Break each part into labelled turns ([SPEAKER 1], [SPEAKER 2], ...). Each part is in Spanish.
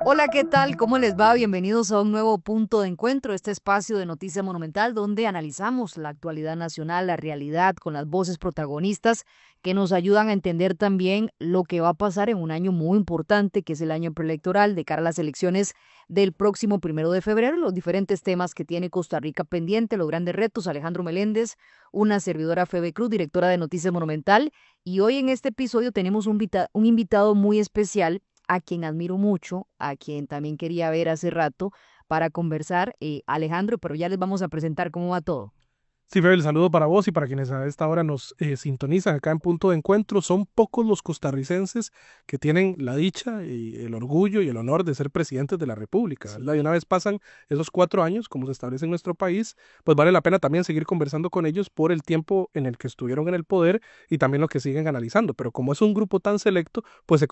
[SPEAKER 1] Hola, ¿qué tal? ¿Cómo les va? Bienvenidos a un nuevo punto de encuentro, este espacio de Noticia Monumental donde analizamos la actualidad nacional, la realidad con las voces protagonistas que nos ayudan a entender también lo que va a pasar en un año muy importante, que es el año preelectoral de cara a las elecciones del próximo 1 de febrero, los diferentes temas que tiene Costa Rica pendiente, los grandes retos. Alejandro Meléndez, una servidora Febe Cruz, directora de Noticia Monumental, y hoy en este episodio tenemos un invitado muy especial a quien admiro mucho, a quien también quería ver hace rato para conversar, Alejandro, pero ya les vamos a presentar cómo va todo.
[SPEAKER 2] Sí, Fede, el saludo para vos y para quienes a esta hora nos sintonizan acá en Punto de Encuentro. Son pocos los costarricenses que tienen la dicha y el orgullo y el honor de ser presidentes de la República, ¿verdad? Y
[SPEAKER 1] Sí.
[SPEAKER 2] una vez pasan esos 4 años, como se establece en nuestro país, pues vale la pena también seguir conversando con ellos por el tiempo en el que estuvieron en el poder y también lo que siguen analizando. Pero como es un grupo tan selecto, pues se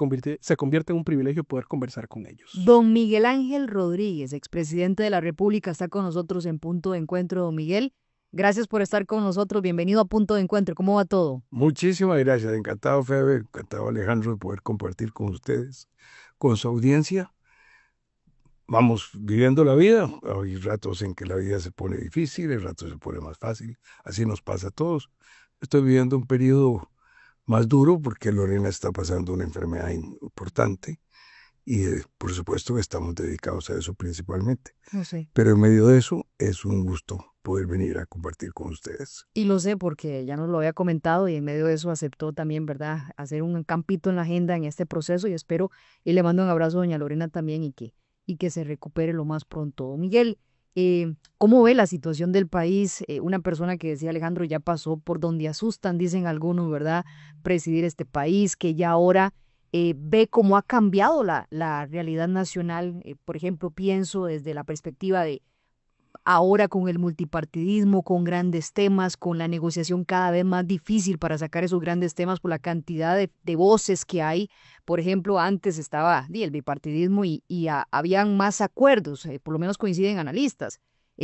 [SPEAKER 2] convierte en un privilegio poder conversar con ellos.
[SPEAKER 1] Don Miguel Ángel Rodríguez, expresidente de la República, está con nosotros en Punto de Encuentro. Don Miguel, gracias por estar con nosotros. Bienvenido a Punto de Encuentro. ¿Cómo va todo?
[SPEAKER 3] Muchísimas gracias, encantado Febe, encantado Alejandro de poder compartir con ustedes, con su audiencia. Vamos viviendo la vida, hay ratos en que la vida se pone difícil, hay ratos se pone más fácil, así nos pasa a todos. Estoy viviendo un periodo más duro porque Lorena está pasando una enfermedad importante y por supuesto que estamos dedicados a eso principalmente.
[SPEAKER 1] No sé.
[SPEAKER 3] Pero en medio de eso es un gusto poder venir a compartir con ustedes.
[SPEAKER 1] Y lo sé porque ya nos lo había comentado y en medio de eso aceptó también, ¿verdad?, hacer un campito en la agenda en este proceso y espero y le mando un abrazo a doña Lorena también y que se recupere lo más pronto. Miguel, ¿cómo ve la situación del país? Una persona que decía Alejandro ya pasó por donde asustan, dicen algunos, ¿verdad?, presidir este país, que ya ahora ve cómo ha cambiado la realidad nacional. Por ejemplo, pienso desde la perspectiva de ahora con el multipartidismo, con grandes temas, con la negociación cada vez más difícil para sacar esos grandes temas por la cantidad de voces que hay. Por ejemplo, antes estaba el bipartidismo y habían más acuerdos, por lo menos coinciden analistas.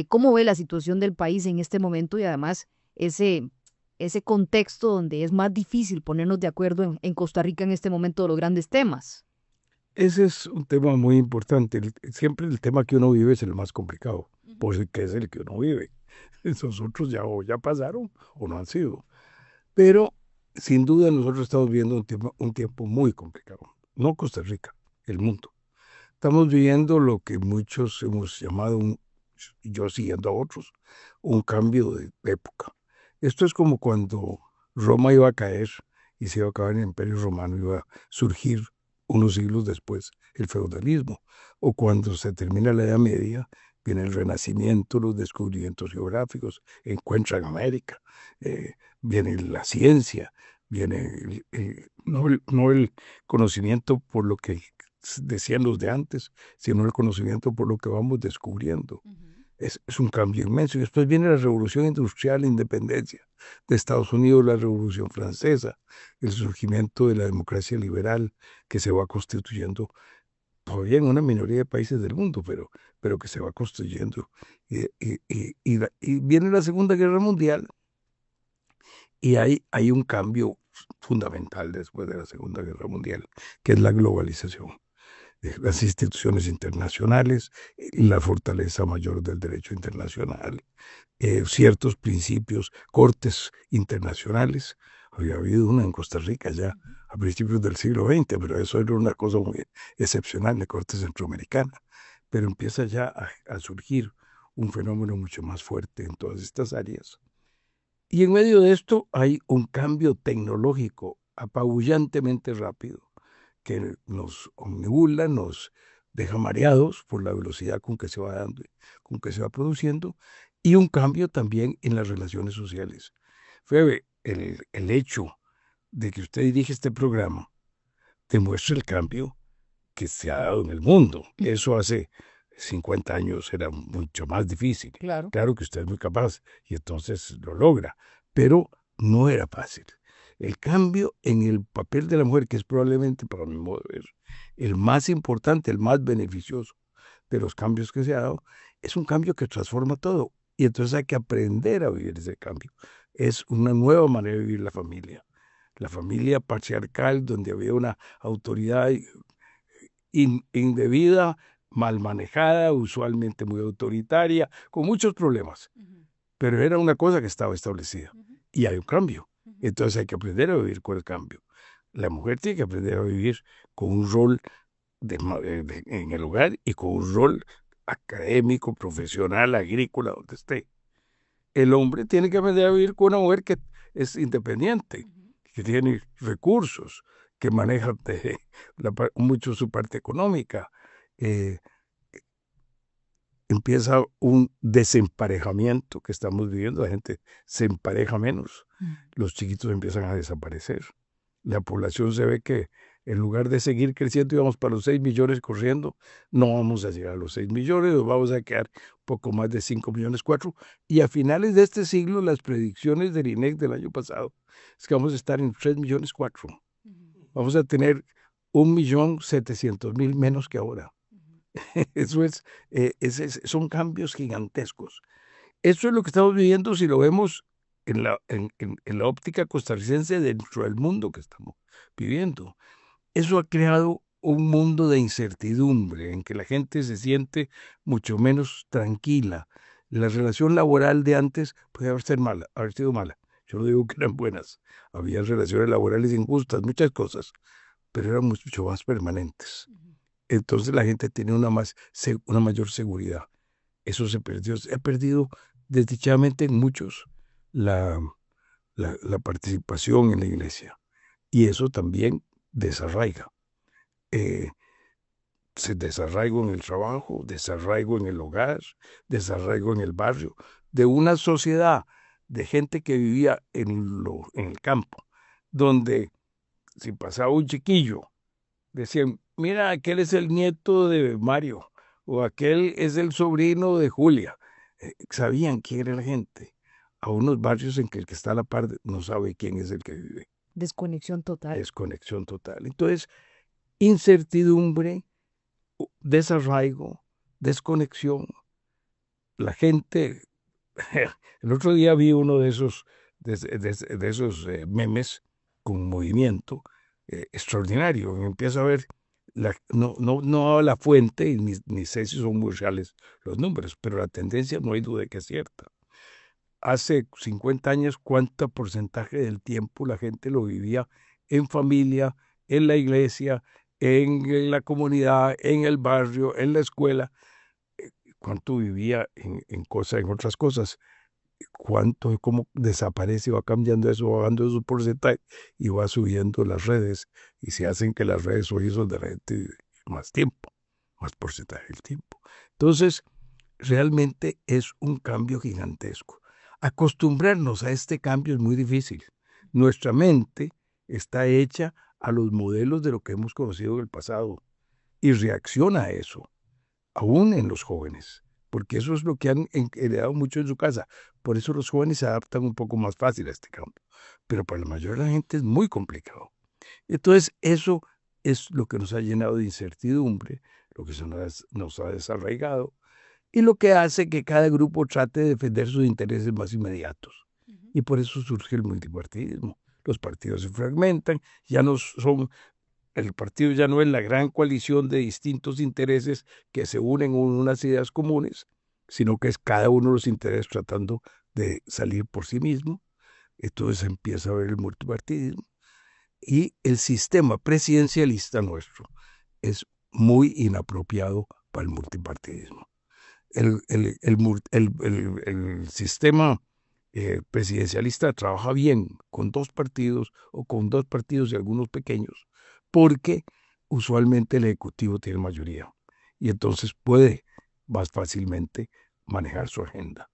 [SPEAKER 1] ¿Cómo ve la situación del país en este momento y además ese contexto donde es más difícil ponernos de acuerdo en Costa Rica en este momento de los grandes temas?
[SPEAKER 3] Ese es un tema muy importante. Siempre el tema que uno vive es el más complicado,
[SPEAKER 1] Ujú.
[SPEAKER 3] porque es el que uno vive. Esos otros ya o ya pasaron o no han sido. Pero sin duda nosotros estamos viviendo un tiempo muy complicado. No Costa Rica, el mundo. Estamos viviendo lo que muchos hemos llamado, yo siguiendo a otros, un cambio de época. Esto es como cuando Roma iba a caer y se iba a acabar el Imperio Romano, iba a surgir unos siglos después el feudalismo, o cuando se termina la Edad Media, viene el Renacimiento, los descubrimientos geográficos, encuentran América, eh, viene la ciencia, viene no el conocimiento por lo que decían los de antes, sino el conocimiento por lo que vamos descubriendo.
[SPEAKER 1] Ujú.
[SPEAKER 3] Es un cambio inmenso. Y después viene la revolución industrial, la independencia de Estados Unidos, la revolución francesa, el surgimiento de la democracia liberal que se va constituyendo todavía en una minoría de países del mundo, pero que se va construyendo. Y viene la Segunda Guerra Mundial y hay un cambio fundamental después de la Segunda Guerra Mundial, que es la globalización de las instituciones internacionales, la fortaleza mayor del derecho internacional, ciertos principios, cortes internacionales. Había habido una en Costa Rica ya a principios del siglo XX, pero eso era una cosa muy excepcional, la Corte Centroamericana. Pero empieza ya a surgir un fenómeno mucho más fuerte en todas estas áreas. Y en medio de esto hay un cambio tecnológico apabullantemente rápido que nos omnibula, nos deja mareados por la velocidad con que se va dando, con que se va produciendo, y un cambio también en las relaciones sociales. Febe, el hecho de que usted dirige este programa demuestra el cambio que se ha dado en el mundo. Eso hace 50 años era mucho más difícil.
[SPEAKER 1] Claro.
[SPEAKER 3] Claro que usted es muy capaz y entonces lo logra, pero no era fácil. El cambio en el papel de la mujer, que es probablemente, para mi modo de ver, el más importante, el más beneficioso de los cambios que se ha dado, es un cambio que transforma todo. Y entonces hay que aprender a vivir ese cambio. Es una nueva manera de vivir la familia. La familia patriarcal, donde había una autoridad indebida, mal manejada, usualmente muy autoritaria, con muchos problemas. Pero era una cosa que estaba establecida. Y hay un cambio. Entonces hay que aprender a vivir con el cambio. La mujer tiene que aprender a vivir con un rol en el hogar y con un rol académico, profesional, agrícola, donde esté. El hombre tiene que aprender a vivir con una mujer que es independiente, que tiene recursos, que maneja mucho su parte económica. Empieza un desemparejamiento que estamos viviendo, la gente se empareja menos, los chiquitos empiezan a desaparecer. La población se ve que en lugar de seguir creciendo y vamos para los 6 millones corriendo, no vamos a llegar a los 6 millones, nos vamos a quedar poco más de 5 millones 4. Y a finales de este siglo, las predicciones del INEC del año pasado es que vamos a estar en 3 millones 4. Vamos a tener 1.700.000 menos que ahora. Eso son cambios gigantescos. Eso es lo que estamos viviendo si lo vemos en la óptica costarricense dentro del mundo que estamos viviendo. Eso ha creado un mundo de incertidumbre en que la gente se siente mucho menos tranquila. La relación laboral de antes puede haber sido mala. Yo no digo que eran buenas. Había relaciones laborales injustas, muchas cosas, pero eran mucho más permanentes. Entonces la gente tiene una mayor seguridad. Eso se perdió. Se ha perdido desdichadamente en muchos la participación en la iglesia. Y eso también desarraiga. Desarraigo en el trabajo, desarraigo en el hogar, desarraigo en el barrio, de una sociedad de gente que vivía en el campo, donde si pasaba un chiquillo, decían, mira, aquel es el nieto de Mario, o aquel es el sobrino de Julia. Sabían quién era la gente. A unos barrios en que el que está a la par no sabe quién es el que vive.
[SPEAKER 1] Desconexión total.
[SPEAKER 3] Desconexión total. Entonces, incertidumbre, desarraigo, desconexión. La gente, el otro día vi uno de esos memes con movimiento extraordinario. Empiezo a ver, no la fuente, ni sé si son muy reales los números, pero la tendencia no hay duda de que es cierta. Hace 50 años, ¿cuánto porcentaje del tiempo la gente lo vivía en familia, en la iglesia, en la comunidad, en el barrio, en la escuela? ¿Cuánto vivía en otras cosas? ¿Cómo desaparece, va cambiando eso, va bajando esos porcentajes y va subiendo las redes? Y se hacen que las redes hoy son de la gente más tiempo, más porcentaje del tiempo. Entonces, realmente es un cambio gigantesco. Acostumbrarnos a este cambio es muy difícil. Nuestra mente está hecha a los modelos de lo que hemos conocido en el pasado y reacciona a eso, aún en los jóvenes, porque eso es lo que han heredado mucho en su casa. Por eso los jóvenes se adaptan un poco más fácil a este cambio. Pero para la mayoría de la gente es muy complicado. Entonces, eso es lo que nos ha llenado de incertidumbre, lo que nos ha desarraigado, y lo que hace que cada grupo trate de defender sus intereses más inmediatos. Y por eso surge el multipartidismo. Los partidos se fragmentan, el partido ya no es la gran coalición de distintos intereses que se unen en unas ideas comunes, sino que es cada uno de los intereses tratando de salir por sí mismo. Entonces empieza a ver el multipartidismo. Y el sistema presidencialista nuestro es muy inapropiado para el multipartidismo. El sistema presidencialista trabaja bien con 2 partidos o con 2 partidos y algunos pequeños, porque usualmente el Ejecutivo tiene mayoría y entonces puede más fácilmente manejar su agenda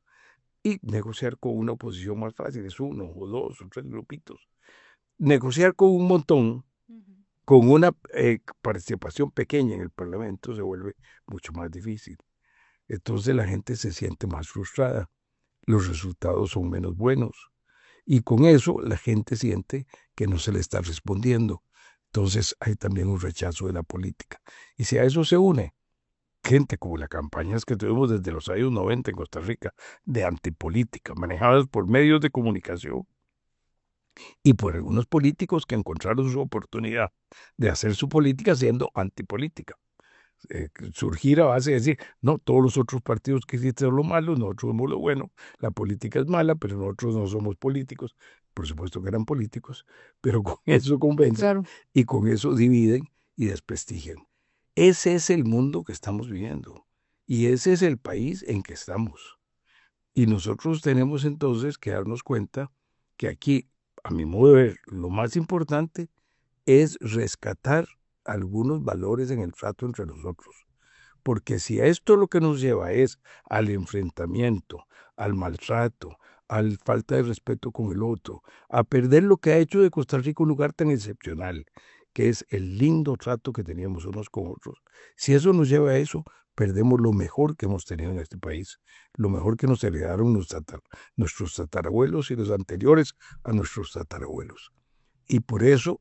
[SPEAKER 3] y negociar con una oposición más fácil, es 1 o 2 o 3 grupitos. Negociar con un montón, con una participación pequeña en el Parlamento, se vuelve mucho más difícil. Entonces la gente se siente más frustrada, los resultados son menos buenos y con eso la gente siente que no se le está respondiendo. Entonces hay también un rechazo de la política. Y si a eso se une gente como las campañas que tuvimos desde los años 90 en Costa Rica de antipolítica, manejadas por medios de comunicación y por algunos políticos que encontraron su oportunidad de hacer su política siendo antipolítica. surgir a base de decir, no, todos los otros partidos que existen son lo malo, nosotros somos lo bueno, la política es mala, pero nosotros no somos políticos. Por supuesto que eran políticos, pero con eso convencen
[SPEAKER 1] Claro.
[SPEAKER 3] y con eso dividen y desprestigian. Ese es el mundo que estamos viviendo y ese es el país en que estamos. Y nosotros tenemos entonces que darnos cuenta que aquí, a mi modo de ver, lo más importante es rescatar algunos valores en el trato entre nosotros. Porque si a esto lo que nos lleva es al enfrentamiento, al maltrato, a la falta de respeto con el otro, a perder lo que ha hecho de Costa Rica un lugar tan excepcional, que es el lindo trato que teníamos unos con otros, si eso nos lleva a eso, perdemos lo mejor que hemos tenido en este país, lo mejor que nos heredaron nuestros tatarabuelos y los anteriores a nuestros tatarabuelos. Y por eso,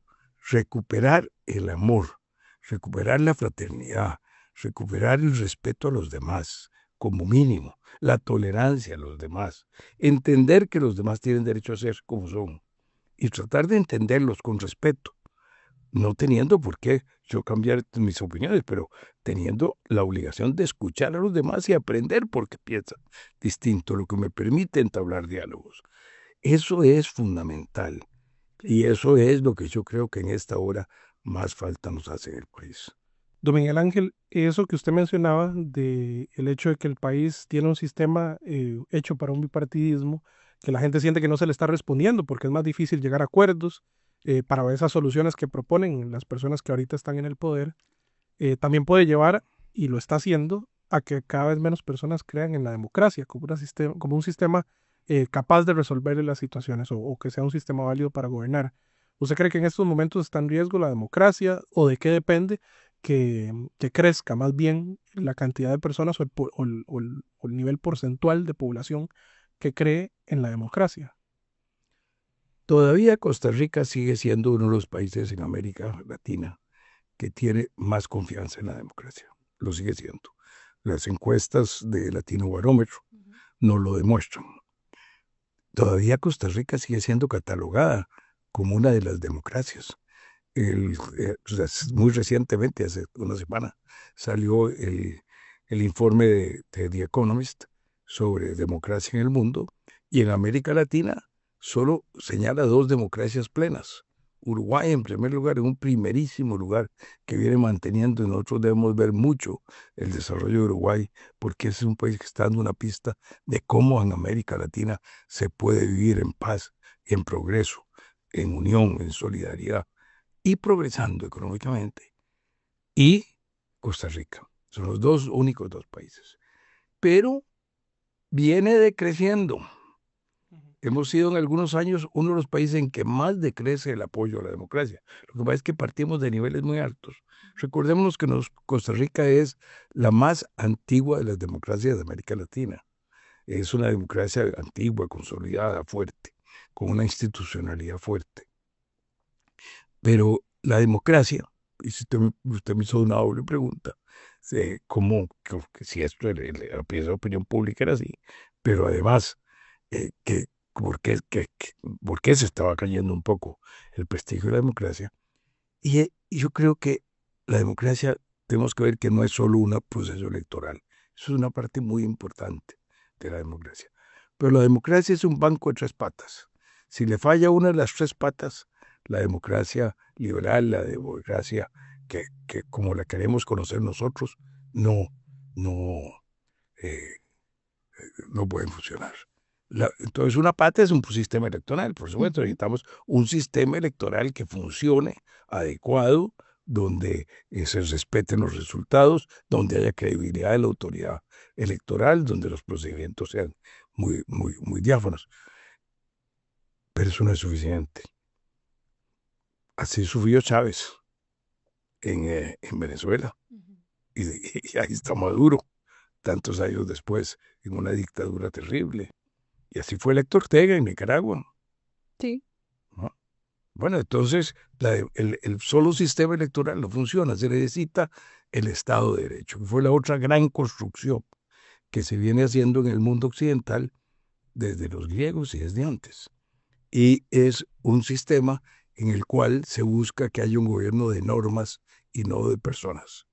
[SPEAKER 3] recuperar el amor, recuperar la fraternidad, recuperar el respeto a los demás, como mínimo, la tolerancia a los demás, entender que los demás tienen derecho a ser como son y tratar de entenderlos con respeto, no teniendo por qué yo cambiar mis opiniones, pero teniendo la obligación de escuchar a los demás y aprender por qué piensan distinto, lo que me permite entablar diálogos. Eso es fundamental y eso es lo que yo creo que en esta hora más falta nos hace en el país.
[SPEAKER 2] Don Miguel Ángel, eso que usted mencionaba de el hecho de que el país tiene un sistema hecho para un bipartidismo, que la gente siente que no se le está respondiendo porque es más difícil llegar a acuerdos para esas soluciones que proponen las personas que ahorita están en el poder, también puede llevar, y lo está haciendo, a que cada vez menos personas crean en la democracia como un sistema capaz de resolver las situaciones o que sea un sistema válido para gobernar. ¿Usted cree que en estos momentos está en riesgo la democracia o de qué depende que crezca más bien la cantidad de personas o el nivel porcentual de población que cree en la democracia?
[SPEAKER 3] Todavía Costa Rica sigue siendo uno de los países en América Latina que tiene más confianza en la democracia. Lo sigue siendo. Las encuestas de Latino Barómetro nos lo demuestran. Todavía Costa Rica sigue siendo catalogada como una de las democracias. Muy recientemente, hace una semana, salió el informe de The Economist sobre democracia en el mundo y en América Latina solo señala 2 democracias plenas. Uruguay en primer lugar, en un primerísimo lugar que viene manteniendo, y nosotros debemos ver mucho el desarrollo de Uruguay, porque es un país que está dando una pista de cómo en América Latina se puede vivir en paz, en progreso, en unión, en solidaridad y progresando económicamente. Y Costa Rica. Son los únicos 2 países. Pero viene decreciendo. Hemos sido en algunos años uno de los países en que más decrece el apoyo a la democracia. Lo que pasa es que partimos de niveles muy altos. Recordémonos que Costa Rica es la más antigua de las democracias de América Latina. Es una democracia antigua, consolidada, fuerte, con una institucionalidad fuerte. Pero la democracia, y si usted me hizo una doble pregunta, ¿cómo, si esto la opinión pública era así? Pero además, ¿por qué se estaba cayendo un poco el prestigio de la democracia? Y yo creo que la democracia, tenemos que ver que no es solo un proceso electoral, eso es una parte muy importante de la democracia. Pero la democracia es un banco de 3 patas. Si le falla una de las 3 patas, la democracia liberal, la democracia que como la queremos conocer nosotros, no, no, eh, no pueden funcionar. Entonces, una pata es un sistema electoral, por supuesto. Necesitamos un sistema electoral que funcione adecuado, donde se respeten los resultados, donde haya credibilidad de la autoridad electoral, donde los procedimientos sean muy diáfanos. Pero eso no es suficiente. Así sufrió Chávez en Venezuela. Y ahí está Maduro, tantos años después, en una dictadura terrible. Y así fue Héctor Ortega en Nicaragua.
[SPEAKER 1] Sí.
[SPEAKER 3] ¿No? Bueno, entonces el solo sistema electoral no funciona, se necesita el Estado de Derecho, que fue la otra gran construcción que se viene haciendo en el mundo occidental desde los griegos y desde antes. Y es un sistema en el cual se busca que haya un gobierno de normas y no de personas.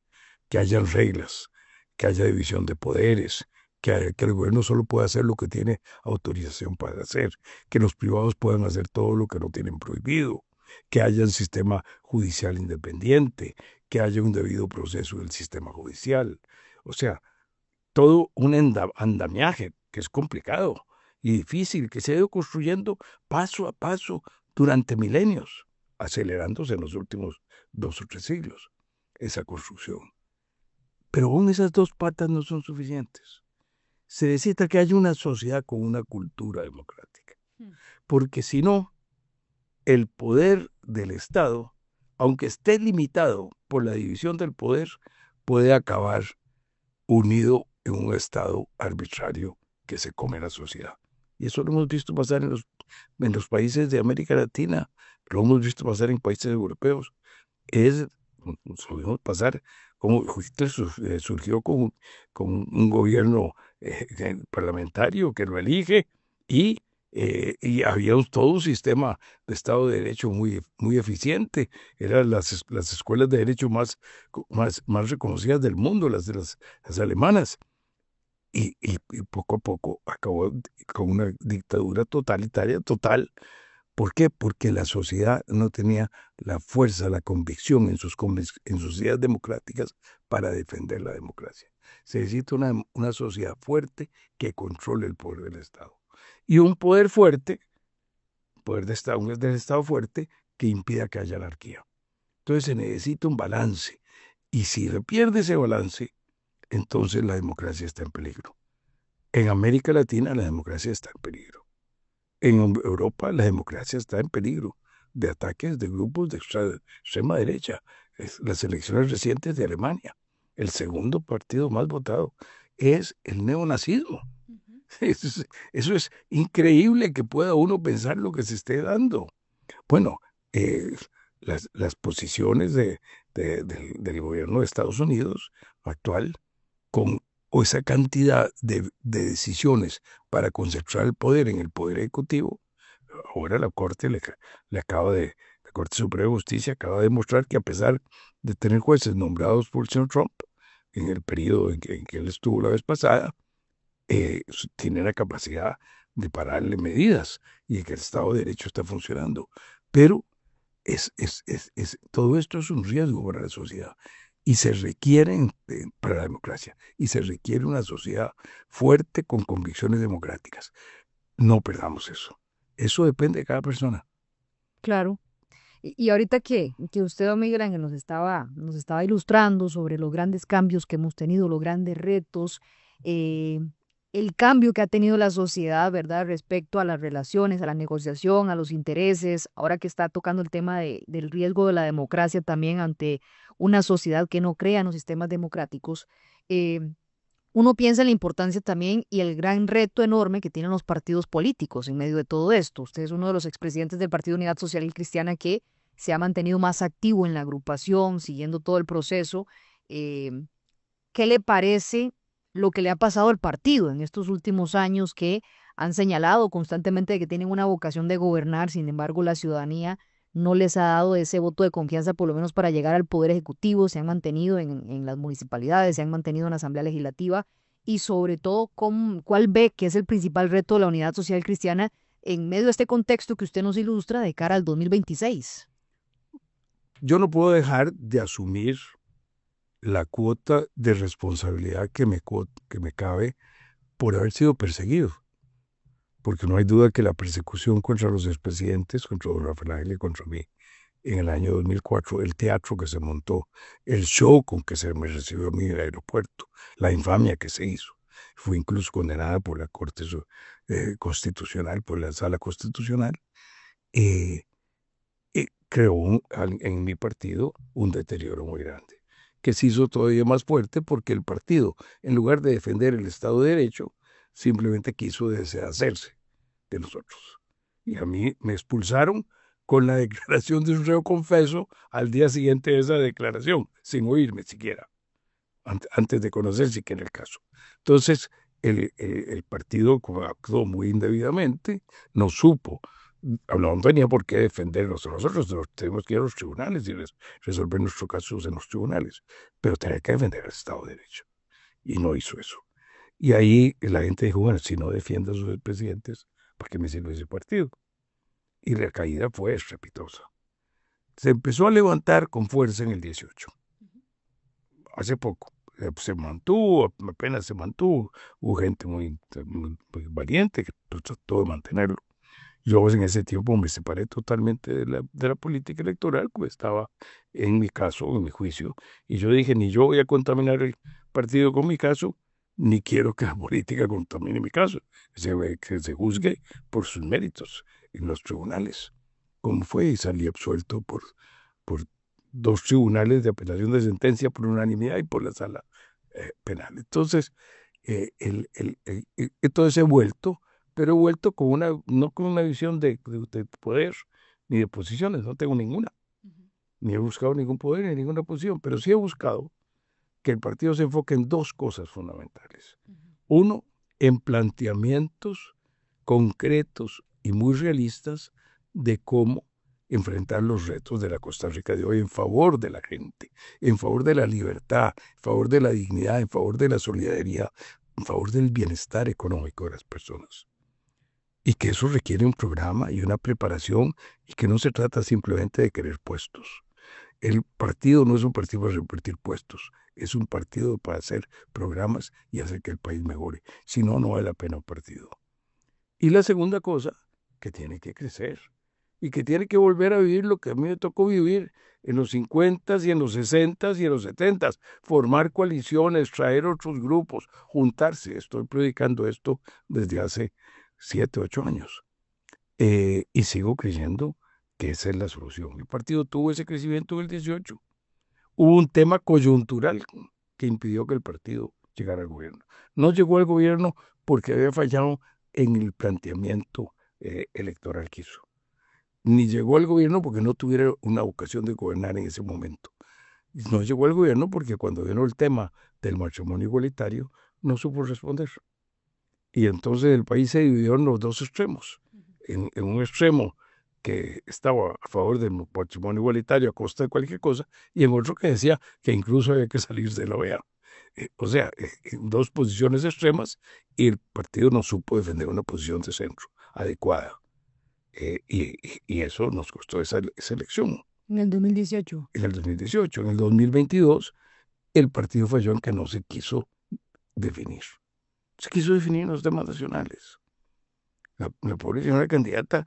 [SPEAKER 3] que hayan reglas, que haya división de poderes, que el gobierno solo pueda hacer lo que tiene autorización para hacer, que los privados puedan hacer todo lo que no tienen prohibido, que haya un sistema judicial independiente, que haya un debido proceso del sistema judicial. O sea, todo un andamiaje que es complicado y difícil, que se ha ido construyendo paso a paso durante milenios, acelerándose en los últimos 2 o 3 siglos, esa construcción. Pero aún esas dos patas no son suficientes. Se necesita que haya una sociedad con una cultura democrática, porque si no, el poder del Estado, aunque esté limitado por la división del poder, puede acabar unido en un Estado arbitrario que se come la sociedad. Y eso lo hemos visto pasar en los países de América Latina, lo hemos visto pasar en países europeos. Lo vimos pasar como Hitler surgió con un gobierno parlamentario que lo elige y había todo un sistema de Estado de Derecho muy, muy eficiente. Eran las escuelas de derecho más reconocidas del mundo, las alemanas. Y poco a poco acabó con una dictadura totalitaria total. ¿Por qué? Porque la sociedad no tenía la fuerza, la convicción en sus ideas democráticas para defender la democracia. Se necesita una sociedad fuerte que controle el poder del Estado. Y un poder fuerte, un del Estado fuerte, que impida que haya anarquía. Entonces se necesita un balance. Y si se pierde ese balance, entonces la democracia está en peligro. En América Latina la democracia está en peligro. En Europa la democracia está en peligro de ataques de grupos de extrema derecha. Las elecciones recientes de Alemania, el segundo partido más votado es el neonazismo. Eso es increíble que pueda uno pensar lo que se esté dando. Bueno, las posiciones del gobierno de Estados Unidos actual con esa cantidad de decisiones para concentrar el poder en el poder ejecutivo, ahora la Corte la Corte Suprema de Justicia acaba de demostrar que a pesar de tener jueces nombrados por el señor Trump en el periodo en que él estuvo la vez pasada, tiene la capacidad de pararle medidas y que el Estado de Derecho está funcionando. Pero todo esto es un riesgo para la sociedad y se requiere para la democracia y se requiere una sociedad fuerte con convicciones democráticas. No perdamos eso. Eso depende de cada persona.
[SPEAKER 1] Claro. Y ahorita que usted, don Miguel Ángel, nos estaba ilustrando sobre los grandes cambios que hemos tenido, los grandes retos, eh, el cambio que ha tenido la sociedad, ¿verdad?, respecto a las relaciones, a la negociación, a los intereses, ahora que está tocando el tema del riesgo de la democracia también ante una sociedad que no crea en los sistemas democráticos. eh, Uno piensa en la importancia también y el gran reto enorme que tienen los partidos políticos en medio de todo esto. Usted es uno de los expresidentes del Partido Unidad Social y Cristiana que se ha mantenido más activo en la agrupación, siguiendo todo el proceso. Eh, ¿Qué le parece lo que le ha pasado al partido en estos últimos años que han señalado constantemente que tienen una vocación de gobernar? Sin embargo, la ciudadanía no les ha dado ese voto de confianza, por lo menos para llegar al poder ejecutivo, se han mantenido en las municipalidades, se han mantenido en la Asamblea Legislativa y sobre todo, ¿cuál ve que es el principal reto de la Unidad Social Cristiana en medio de este contexto que usted nos ilustra de cara al 2026?
[SPEAKER 3] Yo no puedo dejar de asumir la cuota de responsabilidad que me cabe por haber sido perseguido. Porque no hay duda que la persecución contra los expresidentes, contra don Rafael Ángel y contra mí, en el año 2004, el teatro que se montó, el show con que se me recibió a mí en el aeropuerto, la infamia que se hizo, fue incluso condenada por la Corte Constitucional, por la Sala Constitucional, creó en mi partido un deterioro muy grande, que se hizo todavía más fuerte porque el partido, en lugar de defender el Estado de Derecho, simplemente quiso deshacerse de nosotros. Y a mí me expulsaron con la declaración de un reo confeso al día siguiente de esa declaración, sin oírme siquiera, antes de conocer siquiera el caso. Entonces, el partido actuó muy indebidamente, no supo no tenía por qué defendernos. Nosotros tenemos que ir a los tribunales y resolver nuestros casos en los tribunales, pero tenía que defender al Estado de Derecho. Y no hizo eso. Y ahí la gente dijo, bueno, si no defiende a sus presidentes, ¿para qué me sirve ese partido? Y la caída fue estrepitosa. Se empezó a levantar con fuerza en el 18. Hace poco. Se mantuvo, apenas se mantuvo. Hubo gente muy valiente que trató de mantenerlo. Yo en ese tiempo me separé totalmente de la política electoral, pues estaba en mi caso, en mi juicio, y yo dije, ni yo voy a contaminar el partido con mi caso, ni quiero que la política contamine mi caso, que se juzgue por sus méritos en los tribunales, como fue, y salí absuelto por 2 tribunales de apelación de sentencia por unanimidad y por la sala penal. Entonces, entonces he vuelto, pero he vuelto con no con una visión de poder ni de posiciones, no tengo ninguna, ni he buscado ningún poder ni ninguna posición, pero sí he buscado que el partido se enfoque en 2 cosas fundamentales. Uno, en planteamientos concretos y muy realistas de cómo enfrentar los retos de la Costa Rica de hoy en favor de la gente, en favor de la libertad, en favor de la dignidad, en favor de la solidaridad, en favor del bienestar económico de las personas. Y que eso requiere un programa y una preparación y que no se trata simplemente de querer puestos. El partido no es un partido para repartir puestos, es un partido para hacer programas y hacer que el país mejore. Si no, no vale la pena un partido. Y la segunda cosa, que tiene que crecer y que tiene que volver a vivir lo que a mí me tocó vivir en los 50 y en los 60 y en los 70, formar coaliciones, traer otros grupos, juntarse. Estoy predicando esto desde hace 7, 8 años. Y sigo creyendo que esa es la solución. El partido tuvo ese crecimiento en el 18. Hubo un tema coyuntural que impidió que el partido llegara al gobierno. No llegó al gobierno porque había fallado en el planteamiento electoral que hizo. Ni llegó al gobierno porque no tuviera una vocación de gobernar en ese momento. No llegó al gobierno porque cuando vino el tema del matrimonio igualitario no supo responder. Y entonces el país se dividió en los 2 extremos. En un extremo que estaba a favor del matrimonio igualitario a costa de cualquier cosa, y en otro que decía que incluso había que salir de la OEA. O sea, en 2 posiciones extremas, y el partido no supo defender una posición de centro adecuada. Y eso nos costó esa elección.
[SPEAKER 1] En el 2018.
[SPEAKER 3] En el 2018. En el 2022, el partido falló en que no se quiso definir. Se quiso definir en los temas nacionales. La pobre señora candidata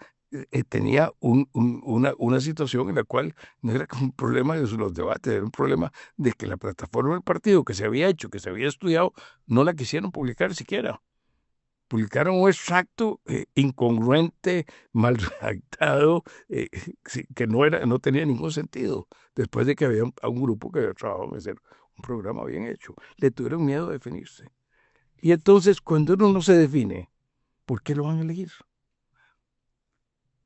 [SPEAKER 3] tenía una situación en la cual no era un problema de los debates, era un problema de que la plataforma del partido que se había hecho, que se había estudiado, no la quisieron publicar siquiera. Publicaron un extracto incongruente, mal redactado, que no tenía ningún sentido, después de que había un grupo que había trabajado en hacer un programa bien hecho. Le tuvieron miedo a definirse. Y entonces, cuando uno no se define, ¿por qué lo van a elegir?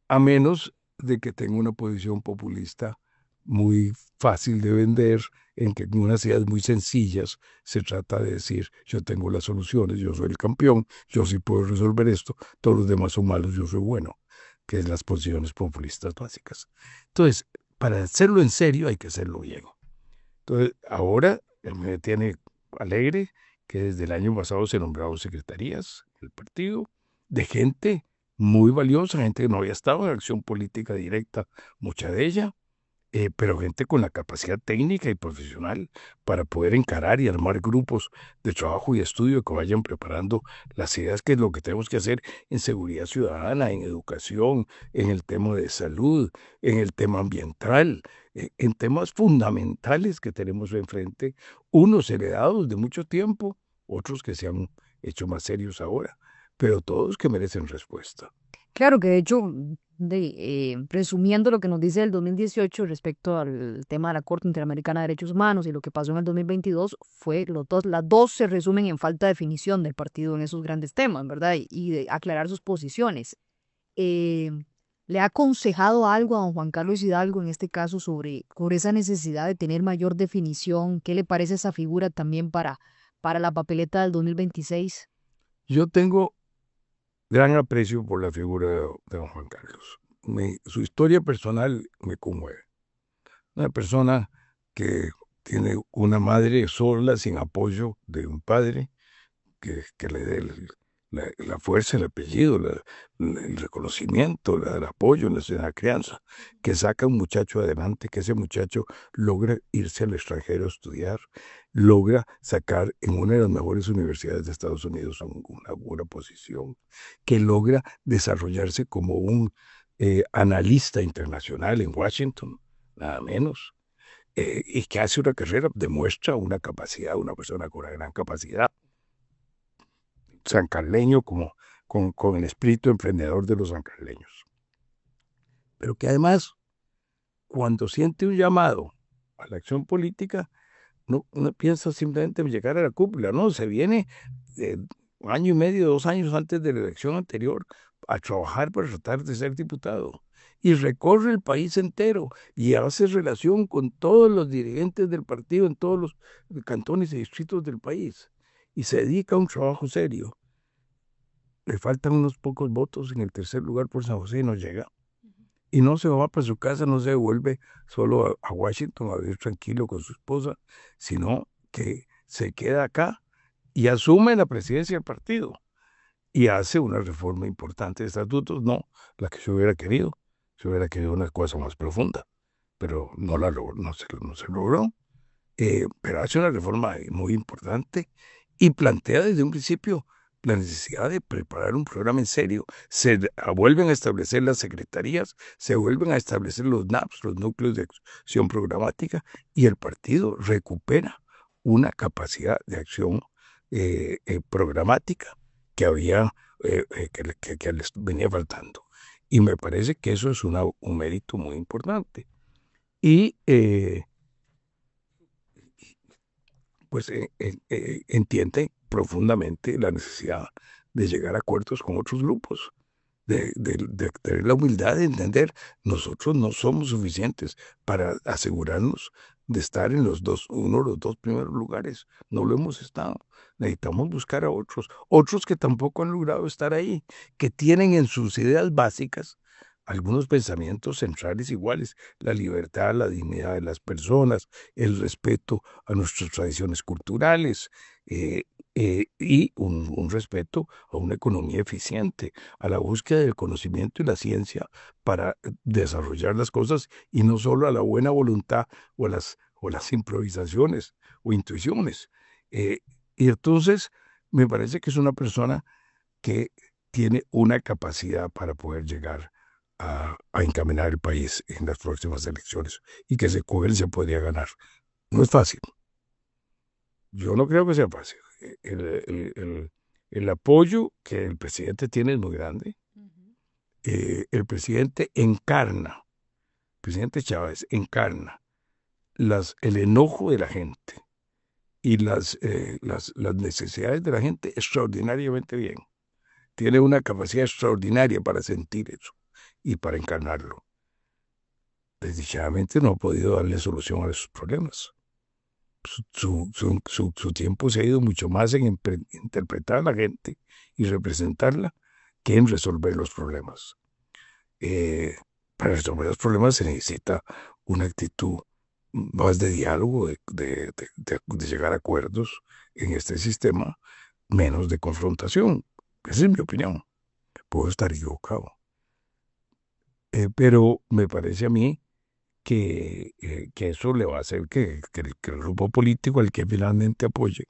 [SPEAKER 3] A menos de que tenga una posición populista muy fácil de vender, en que en unas ideas muy sencillas se trata de decir, yo tengo las soluciones, yo soy el campeón, yo sí puedo resolver esto, todos los demás son malos, yo soy bueno, que es las posiciones populistas básicas. Entonces, para hacerlo en serio hay que hacerlo bien. Entonces, ahora me tiene alegre que desde el año pasado se nombraron secretarías del partido de gente muy valiosa, gente que no había estado en acción política directa, mucha de ella, pero gente con la capacidad técnica y profesional para poder encarar y armar grupos de trabajo y estudio que vayan preparando las ideas, que es lo que tenemos que hacer en seguridad ciudadana, en educación, en el tema de salud, en el tema ambiental, en temas fundamentales que tenemos enfrente, unos heredados de mucho tiempo, otros que se han hecho más serios ahora, pero todos que merecen respuesta.
[SPEAKER 1] Claro que de hecho, resumiendo lo que nos dice el 2018 respecto al tema de la Corte Interamericana de Derechos Humanos y lo que pasó en el 2022, las dos se resumen en falta de definición del partido en esos grandes temas, ¿verdad? Y de aclarar sus posiciones. Eh, ¿Le ha aconsejado algo a don Juan Carlos Hidalgo en este caso sobre esa necesidad de tener mayor definición? ¿Qué le parece esa figura también para la papeleta del 2026?
[SPEAKER 3] Yo tengo gran aprecio por la figura de don Juan Carlos. Su historia personal me conmueve. Una persona que tiene una madre sola, sin apoyo de un padre, que le dé la fuerza, el apellido, el reconocimiento, el apoyo en la crianza, que saca a un muchacho adelante, que ese muchacho logra irse al extranjero a estudiar, logra sacar en una de las mejores universidades de Estados Unidos una buena posición, que logra desarrollarse como un analista internacional en Washington, nada menos, y que hace una carrera, demuestra una capacidad, una persona con una gran capacidad, sancarleño con el espíritu emprendedor de los sancarleños. Pero que además, cuando siente un llamado a la acción política, no piensa simplemente en llegar a la cúpula, no, se viene un año y medio, 2 años antes de la elección anterior a trabajar para tratar de ser diputado. Y recorre el país entero y hace relación con todos los dirigentes del partido en todos los cantones y distritos del país. Y se dedica a un trabajo serio. Le faltan unos pocos votos en el tercer lugar por San José y no llega. Y no se va para su casa, no se devuelve solo a Washington a vivir tranquilo con su esposa, sino que se queda acá y asume la presidencia del partido y hace una reforma importante de estatutos, no la que se hubiera querido una cosa más profunda, pero no se logró. Pero hace una reforma muy importante y plantea desde un principio la necesidad de preparar un programa en serio. Se vuelven a establecer las secretarías, se vuelven a establecer los NAPs, los núcleos de acción programática, y el partido recupera una capacidad de acción programática que había, que les venía faltando. Y me parece que eso es un mérito muy importante. Y pues entiende profundamente la necesidad de llegar a acuerdos con otros grupos, de tener la humildad de entender, nosotros no somos suficientes para asegurarnos de estar en uno de los dos primeros lugares. No lo hemos estado. Necesitamos buscar a otros que tampoco han logrado estar ahí, que tienen en sus ideas básicas algunos pensamientos centrales iguales: la libertad, la dignidad de las personas, el respeto a nuestras tradiciones culturales, y un respeto a una economía eficiente, a la búsqueda del conocimiento y la ciencia para desarrollar las cosas, y no solo a la buena voluntad o a las improvisaciones o intuiciones. Y entonces me parece que es una persona que tiene una capacidad para poder llegar a encaminar el país en las próximas elecciones, y que con él se podría ganar. No es fácil. Yo no creo que sea fácil. El apoyo que el presidente tiene es muy grande. El presidente Chávez encarna el enojo de la gente y las necesidades de la gente extraordinariamente bien. Tiene una capacidad extraordinaria para sentir eso y para encarnarlo. Desdichadamente no ha podido darle solución a esos problemas. Su tiempo se ha ido mucho más en interpretar a la gente y representarla que en resolver los problemas. Para resolver los problemas se necesita una actitud más de diálogo, de llegar a acuerdos en este sistema, menos de confrontación. Esa es mi opinión. Puedo estar equivocado. Pero me parece a mí que eso le va a hacer que el grupo político al que finalmente apoye,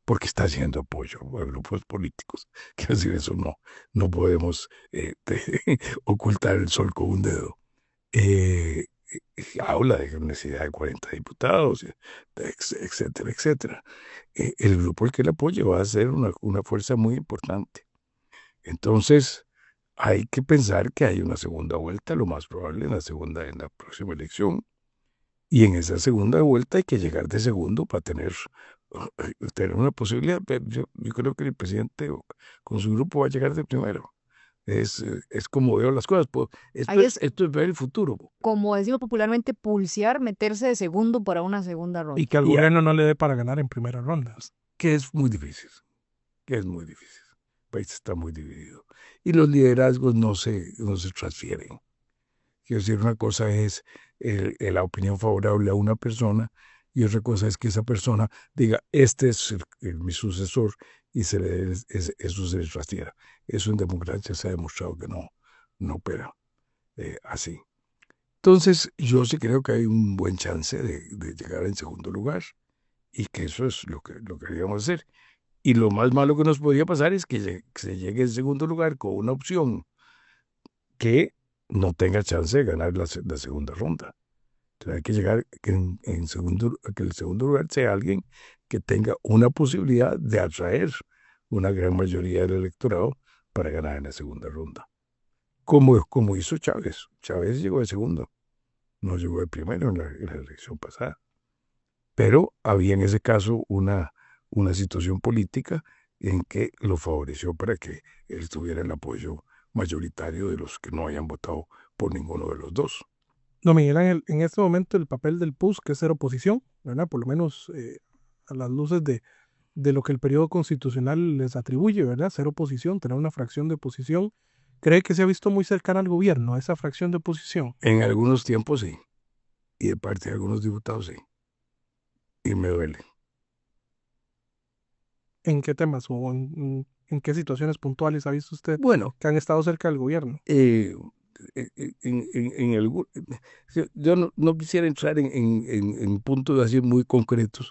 [SPEAKER 3] porque está haciendo apoyo a grupos políticos, quiero decir, eso no podemos ocultar el sol con un dedo. Habla de necesidad de 40 diputados, etcétera, etcétera. El grupo al que le apoye va a ser una fuerza muy importante. Entonces, hay que pensar que hay una segunda vuelta, lo más probable en la próxima elección, y en esa segunda vuelta hay que llegar de segundo para tener una posibilidad. Yo creo que el presidente con su grupo va a llegar de primero. Es como veo las cosas. Esto es ver el futuro.
[SPEAKER 1] Como decimos popularmente, pulsear, meterse de segundo para una segunda ronda.
[SPEAKER 2] Y que al gobierno no le dé para ganar en primera ronda.
[SPEAKER 3] Que es muy difícil. país está muy dividido. Y los liderazgos no se transfieren. Quiero decir, una cosa es la opinión favorable a una persona y otra cosa es que esa persona diga, este es mi sucesor y eso se le transfiera. Eso en democracia se ha demostrado que no opera así. Entonces, yo sí creo que hay un buen chance de llegar en segundo lugar y que eso es lo que debíamos hacer. Y lo más malo que nos podría pasar es que se llegue en segundo lugar con una opción que no tenga chance de ganar la segunda ronda. Entonces hay que llegar que que el segundo lugar sea alguien que tenga una posibilidad de atraer una gran mayoría del electorado para ganar en la segunda ronda. Como hizo Chávez. Chávez llegó de segundo, no llegó de primero en la elección pasada. Pero había en ese caso una situación política en que lo favoreció para que él tuviera el apoyo mayoritario de los que no hayan votado por ninguno de los dos.
[SPEAKER 2] Don Miguel Ángel, en este momento el papel del PUS, que es ser oposición, ¿verdad? Por lo menos a las luces de lo que el periodo constitucional les atribuye, ¿verdad? Ser oposición, tener una fracción de oposición, ¿cree que se ha visto muy cercana al gobierno, a esa fracción de oposición?
[SPEAKER 3] En algunos tiempos sí, y de parte de algunos diputados sí, y me duele.
[SPEAKER 2] ¿En qué temas o en qué situaciones puntuales ha visto usted
[SPEAKER 3] Bueno,
[SPEAKER 2] que han estado cerca del gobierno?
[SPEAKER 3] Yo no quisiera entrar en puntos así muy concretos,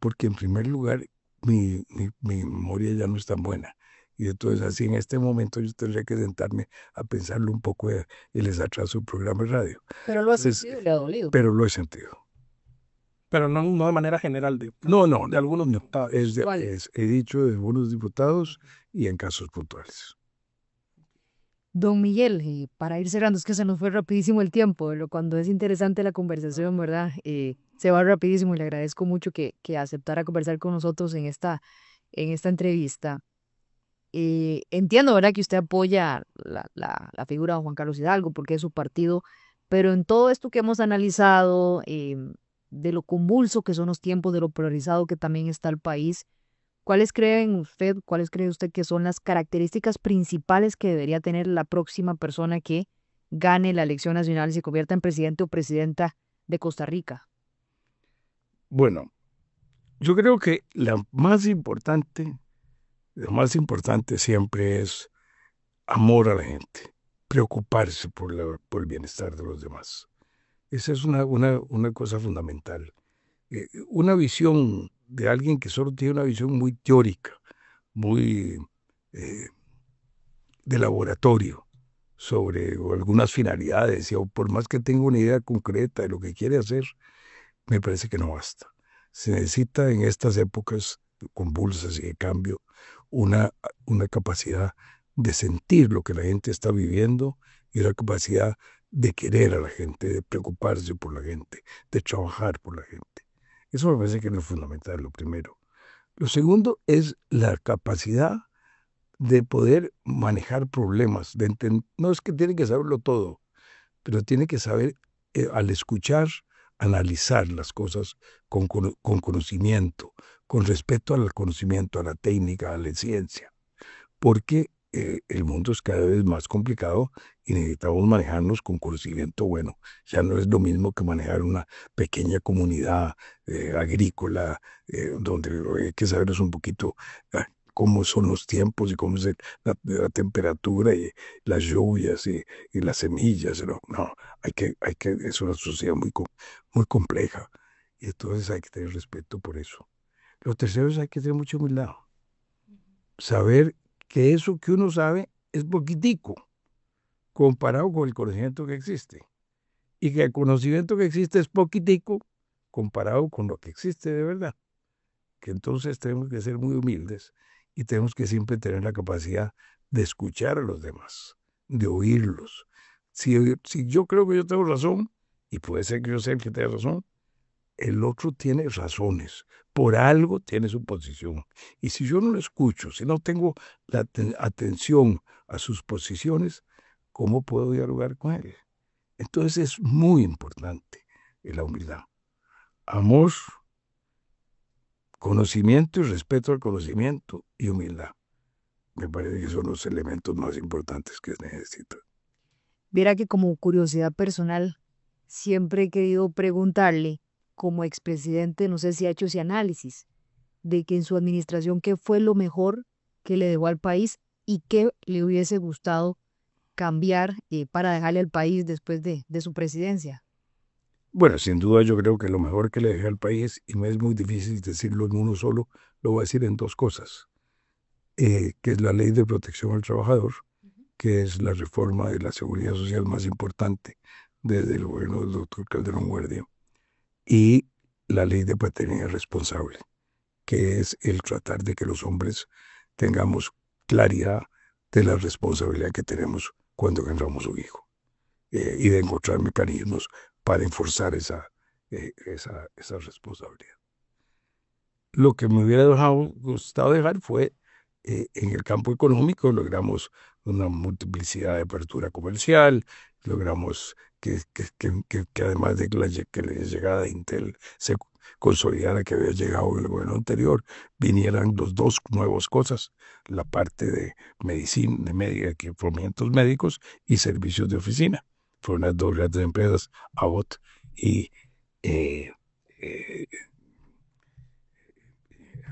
[SPEAKER 3] porque en primer lugar mi memoria ya no es tan buena. Y entonces así en este momento yo tendría que sentarme a pensarlo un poco y les atraso el programa de radio.
[SPEAKER 1] Pero lo ha
[SPEAKER 3] Entonces,
[SPEAKER 1] sentido, le ha dolido.
[SPEAKER 3] pero lo he sentido.
[SPEAKER 2] Pero no de manera general,
[SPEAKER 3] No,
[SPEAKER 2] de algunos
[SPEAKER 3] no.
[SPEAKER 2] diputados.
[SPEAKER 3] He dicho de algunos diputados y en casos puntuales.
[SPEAKER 1] Don Miguel, para ir cerrando, es que se nos fue rapidísimo el tiempo, pero cuando es interesante la conversación, ¿verdad? Se va rapidísimo y le agradezco mucho que aceptara conversar con nosotros en esta entrevista. Entiendo, ¿verdad?, que usted apoya la figura de Juan Carlos Hidalgo porque es su partido, pero en todo esto que hemos analizado, de lo convulso que son los tiempos, de lo polarizado que también está el país, cuáles cree usted que son las características principales que debería tener la próxima persona que gane la elección nacional y se convierta en presidente o presidenta de Costa Rica?
[SPEAKER 3] Bueno, yo creo que lo más importante siempre es amor a la gente, preocuparse por el bienestar de los demás. Esa es una cosa fundamental. Una visión de alguien que solo tiene una visión muy teórica, muy eh, de laboratorio sobre algunas finalidades, y por más que tenga una idea concreta de lo que quiere hacer, me parece que no basta. Se necesita en estas épocas convulsas y de cambio una, una capacidad de sentir lo que la gente está viviendo y una capacidad de querer a la gente, de preocuparse por la gente, de trabajar por la gente. Eso me parece que es lo fundamental, lo primero. Lo segundo es la capacidad de poder manejar problemas, no es que tiene que saberlo todo, pero tiene que saber, al escuchar, analizar las cosas con conocimiento, con respeto al conocimiento, a la técnica, a la ciencia, porque el mundo es cada vez más complicado y necesitamos manejarnos con conocimiento bueno. Ya no es lo mismo que manejar una pequeña comunidad agrícola, donde hay que saber un poquito cómo son los tiempos y cómo es la temperatura y las lluvias y las semillas. No, es una sociedad muy compleja y entonces hay que tener respeto por eso. Lo tercero es hay que tener mucha humildad. Saber que eso que uno sabe es poquitico comparado con el conocimiento que existe y que el conocimiento que existe es poquitico comparado con lo que existe de verdad. Que entonces tenemos que ser muy humildes y tenemos que siempre tener la capacidad de escuchar a los demás, de oírlos. Si yo creo que yo tengo razón, y puede ser que yo sea el que tenga razón, el otro tiene razones, por algo tiene su posición. Y si yo no lo escucho, si no tengo la atención a sus posiciones, ¿cómo puedo dialogar con él? Entonces es muy importante la humildad. Amor, conocimiento y respeto al conocimiento y humildad. Me parece que son los elementos más importantes que se necesitan.
[SPEAKER 1] Viera que como curiosidad personal, siempre he querido preguntarle, como expresidente, no sé si ha hecho ese análisis, de que en su administración, ¿qué fue lo mejor que le dejó al país y qué le hubiese gustado cambiar para dejarle al país después de su presidencia?
[SPEAKER 3] Bueno, sin duda yo creo que lo mejor que le dejé al país, y me es muy difícil decirlo en uno solo, lo voy a decir en dos cosas, que es la ley de protección al trabajador, que es la reforma de la seguridad social más importante desde el gobierno del doctor Calderón Guardia, y la ley de paternidad responsable, que es el tratar de que los hombres tengamos claridad de la responsabilidad que tenemos cuando agarramos un hijo, y de encontrar mecanismos para enforzar esa responsabilidad. Lo que me hubiera gustado dejar fue, en el campo económico, logramos una multiplicidad de apertura comercial, logramos que además de que la llegada de Intel se consolidara que había llegado en el gobierno anterior, vinieran los dos nuevas cosas, la parte de medicina, equipamientos médicos y servicios de oficina. Fueron las dos grandes empresas, Abbott y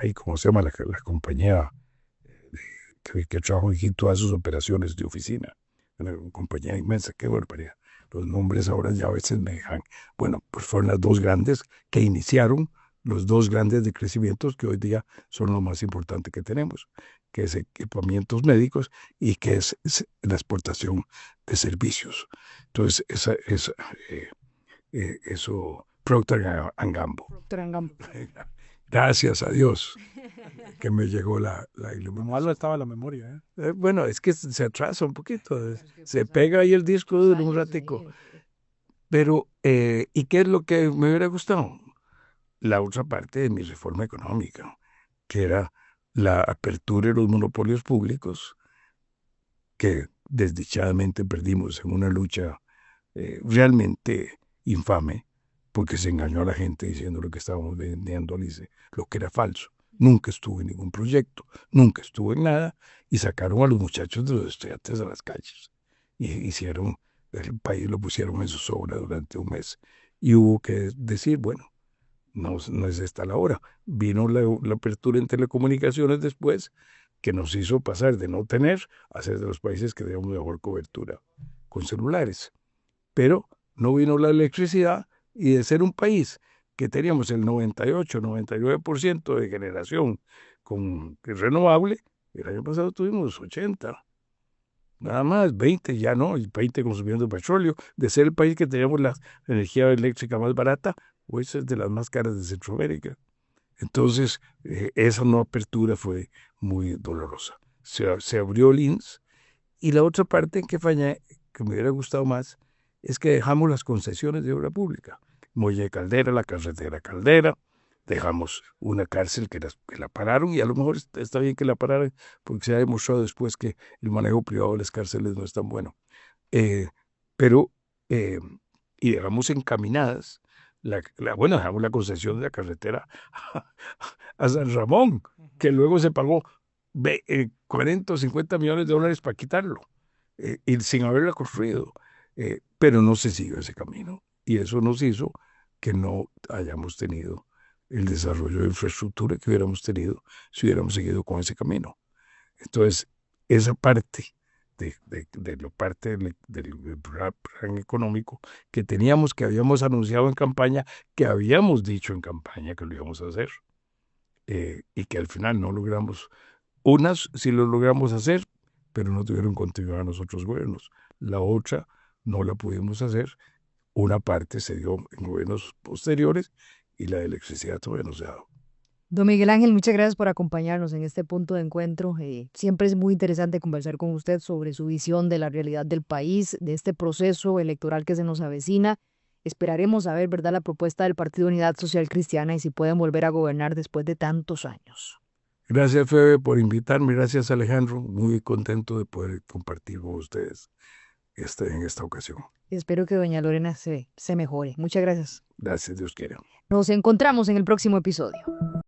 [SPEAKER 3] ahí, ¿cómo se llama la compañía que trabaja en todas sus operaciones de oficina? Una compañía inmensa, qué barbaridad. Los nombres ahora ya a veces me dejan. Bueno, pues fueron las dos grandes que iniciaron los dos grandes decrecimientos que hoy día son lo más importante que tenemos, que es equipamientos médicos y que es la exportación de servicios. Entonces, eso, Procter and Gamble.
[SPEAKER 1] Procter and Gamble.
[SPEAKER 3] Gracias a Dios que me llegó la
[SPEAKER 2] Lo
[SPEAKER 3] iluminación.
[SPEAKER 2] malo estaba la memoria, ¿eh?
[SPEAKER 3] Bueno, es que se atrasa un poquito, se pega ahí el disco duro un ratico. Pero, ¿y qué es lo que me hubiera gustado? La otra parte de mi reforma económica, que era la apertura de los monopolios públicos, que desdichadamente perdimos en una lucha realmente infame, porque se engañó a la gente diciendo lo que estábamos vendiendo, lo que era falso. Nunca estuve en ningún proyecto, nunca estuve en nada, y sacaron a los muchachos de los estudiantes a las calles. Y hicieron, el país lo pusieron en zozobra durante un mes. Y hubo que decir, bueno, no es esta la hora. Vino la apertura en telecomunicaciones después, que nos hizo pasar de no tener a ser de los países que teníamos mejor cobertura con celulares. Pero no vino la electricidad, y de ser un país que teníamos el 98-99% de generación renovable, el año pasado tuvimos 80, nada más, 20 ya no, y 20 consumiendo petróleo. De ser el país que teníamos la energía eléctrica más barata, pues es de las más caras de Centroamérica. Entonces, esa no apertura fue muy dolorosa. Se abrió el INS, y la otra parte en que fallé, que me hubiera gustado más, es que dejamos las concesiones de obra pública. Muelle de Caldera, la carretera Caldera, dejamos una cárcel que la pararon, y a lo mejor está bien que la pararan, porque se ha demostrado después que el manejo privado de las cárceles no es tan bueno. Pero, y dejamos encaminadas, bueno, dejamos la concesión de la carretera a San Ramón, que luego se pagó 40 o 50 millones de dólares para quitarlo, y sin haberla construido. Pero no se siguió ese camino, y eso nos hizo que no hayamos tenido el desarrollo de infraestructura que hubiéramos tenido si hubiéramos seguido con ese camino. Entonces, esa parte de la parte del plan económico que teníamos, que habíamos anunciado en campaña, que habíamos dicho en campaña que lo íbamos a hacer, y que al final no logramos. Unas sí lo logramos hacer, pero no tuvieron continuidad los otros gobiernos. La otra no la pudimos hacer. Una parte se dio en gobiernos posteriores, y la de electricidad todavía no se ha dado.
[SPEAKER 1] Don Miguel Ángel, muchas gracias por acompañarnos en este punto de encuentro. Siempre es muy interesante conversar con usted sobre su visión de la realidad del país, de este proceso electoral que se nos avecina. Esperaremos a ver, ¿verdad?, la propuesta del Partido Unidad Social Cristiana y si pueden volver a gobernar después de tantos años.
[SPEAKER 3] Gracias, Febe, por invitarme. Gracias, Alejandro. Muy contento de poder compartir con ustedes en esta ocasión.
[SPEAKER 1] Espero que doña Lorena se mejore. Muchas gracias.
[SPEAKER 3] Gracias, Dios quiera.
[SPEAKER 1] Nos encontramos en el próximo episodio.